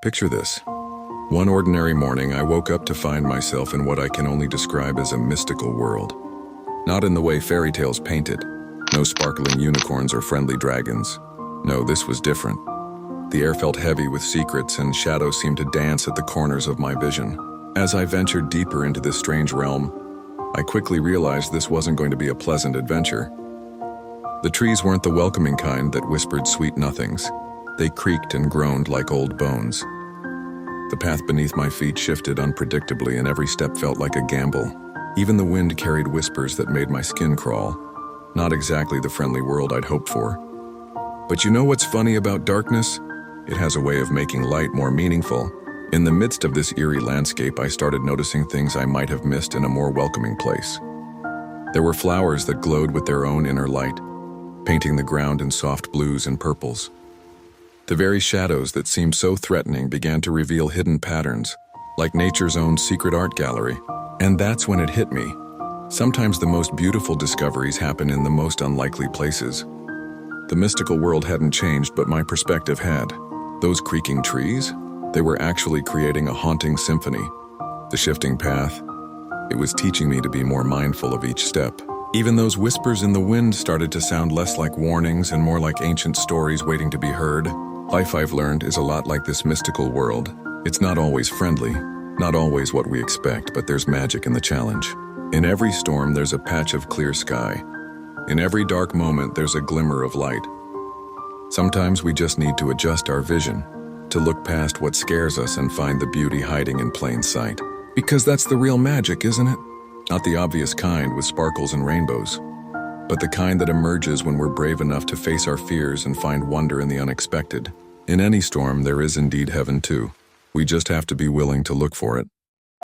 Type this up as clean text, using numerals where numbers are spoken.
Picture this. One ordinary morning, I woke up to find myself in what I can only describe as a mystical world. Not in the way fairy tales paint it. No sparkling unicorns or friendly dragons. No, this was different. The air felt heavy with secrets, and shadows seemed to dance at the corners of my vision. As I ventured deeper into this strange realm, I quickly realized this wasn't going to be a pleasant adventure. The trees weren't the welcoming kind that whispered sweet nothings. They creaked and groaned like old bones. The path beneath my feet shifted unpredictably, and every step felt like a gamble. Even the wind carried whispers that made my skin crawl. Not exactly the friendly world I'd hoped for. But you know what's funny about darkness? It has a way of making light more meaningful. In the midst of this eerie landscape, I started noticing things I might have missed in a more welcoming place. There were flowers that glowed with their own inner light, painting the ground in soft blues and purples. The very shadows that seemed so threatening began to reveal hidden patterns, like nature's own secret art gallery. And that's when it hit me. Sometimes the most beautiful discoveries happen in the most unlikely places. The mystical world hadn't changed, but my perspective had. Those creaking trees? They were actually creating a haunting symphony. The shifting path, it was teaching me to be more mindful of each step. Even those whispers in the wind started to sound less like warnings and more like ancient stories waiting to be heard. Life, I've learned, is a lot like this mystical world. It's not always friendly, not always what we expect, but there's magic in the challenge. In every storm, there's a patch of clear sky. In every dark moment, there's a glimmer of light. Sometimes we just need to adjust our vision, to look past what scares us and find the beauty hiding in plain sight. Because that's the real magic, isn't it? Not the obvious kind with sparkles and rainbows, but the kind that emerges when we're brave enough to face our fears and find wonder in the unexpected. In any storm, there is indeed heaven too. We just have to be willing to look for it.